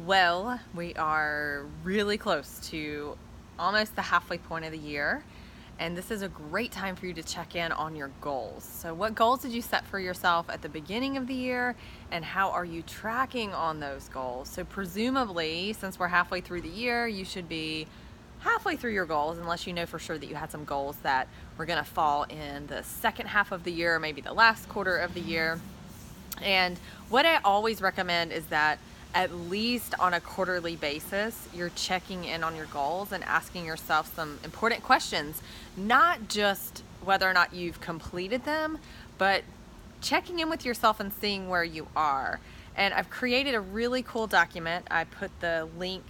Well, we are really close to almost the halfway point of the year, and this is a great time for you to check in on your goals. So what goals did you set for yourself at the beginning of the year, and how are you tracking on those goals? So presumably, since we're halfway through the year, you should be halfway through your goals, unless you know for sure that you had some goals that were going to fall in the second half of the year, maybe the last quarter of the year. And what I always recommend is that at least on a quarterly basis, you're checking in on your goals and asking yourself some important questions, not just whether or not you've completed them, but checking in with yourself and seeing where you are. And I've created a really cool document. I put the link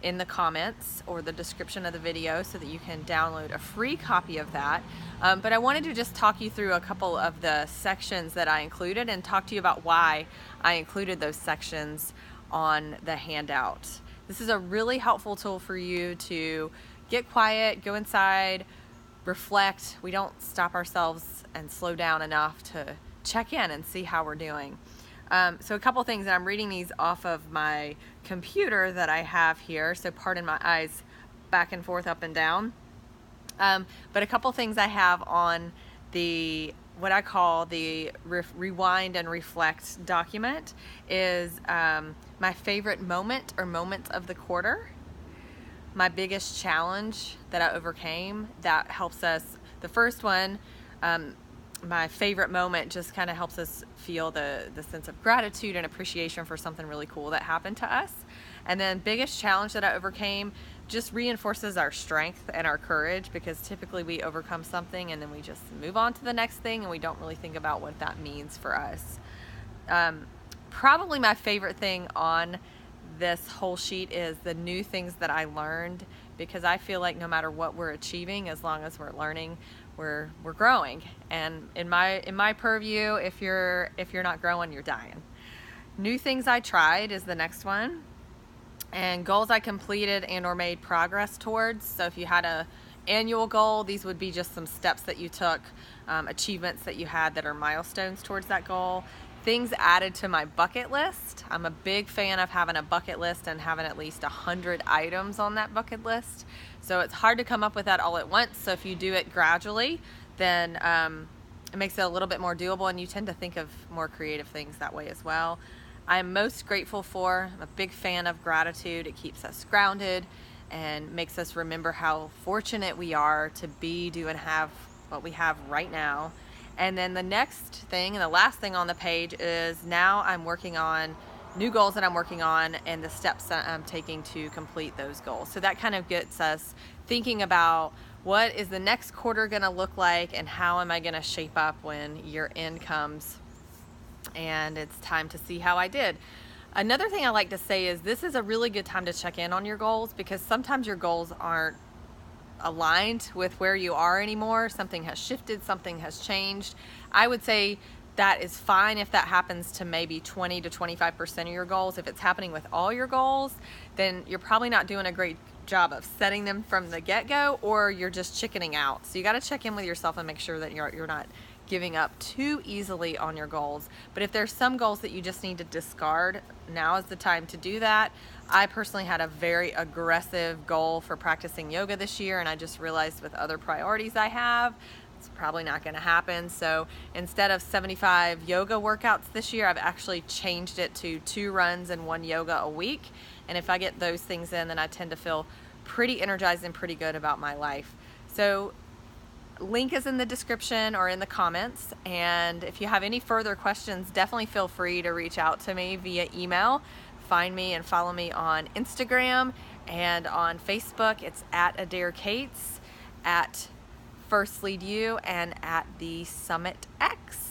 in the comments or the description of the video so that you can download a free copy of that. But I wanted to just talk you through a couple of the sections that I included and talk to you about why I included those sections on the handout. This is a really helpful tool for you to get quiet, go inside, reflect. We don't stop ourselves and slow down enough to check in and see how we're doing. So a couple things, and I'm reading these off of my computer that I have here, so pardon my eyes back and forth, up and down. But a couple things I have on the what I call the rewind and reflect document is my favorite moment or moments of the quarter, my biggest challenge that I overcame that helps us. The first one, my favorite moment, just kind of helps us feel the sense of gratitude and appreciation for something really cool that happened to us. And then biggest challenge that I overcame just reinforces our strength and our courage, because typically we overcome something and then we just move on to the next thing and we don't really think about what that means for us. Probably my favorite thing on this whole sheet is the new things that I learned, because I feel like no matter what we're achieving, as long as we're learning, we're growing. And in my purview, if you're not growing, you're dying. New things I tried is the next one, and goals I completed and or made progress towards. So if you had a annual goal, these would be just some steps that you took, achievements that you had that are milestones towards that goal. Things added to my bucket list. I'm a big fan of having a bucket list and having at least 100 items on that bucket list. So it's hard to come up with that all at once. So if you do it gradually, then it makes it a little bit more doable, and you tend to think of more creative things that way as well. I'm most grateful for, I'm a big fan of gratitude. It keeps us grounded and makes us remember how fortunate we are to be, do, and have what we have right now. And then the next thing and the last thing on the page is now I'm working on new goals that I'm working on and the steps that I'm taking to complete those goals. So that kind of gets us thinking about what is the next quarter going to look like, and how am I going to shape up when year end comes and it's time to see how I did. Another thing I like to say is this is a really good time to check in on your goals, because sometimes your goals aren't aligned with where you are anymore. Something has shifted, something has changed. I would say that is fine if that happens to maybe 20 to 25% of your goals. If it's happening with all your goals, then you're probably not doing a great job of setting them from the get-go, or you're just chickening out. So you got to check in with yourself and make sure that you're not giving up too easily on your goals. But if there's some goals that you just need to discard, now is the time to do that. I personally had a very aggressive goal for practicing yoga this year, and I just realized with other priorities I have, it's probably not going to happen. So instead of 75 yoga workouts this year, I've actually changed it to 2 runs and 1 yoga a week. And if I get those things in, then I tend to feel pretty energized and pretty good about my life. So link is in the description or in the comments. And if you have any further questions, definitely feel free to reach out to me via email. Find me and follow me on Instagram and on Facebook. It's at Adair Cates, at First Lead You, and at the Summit X.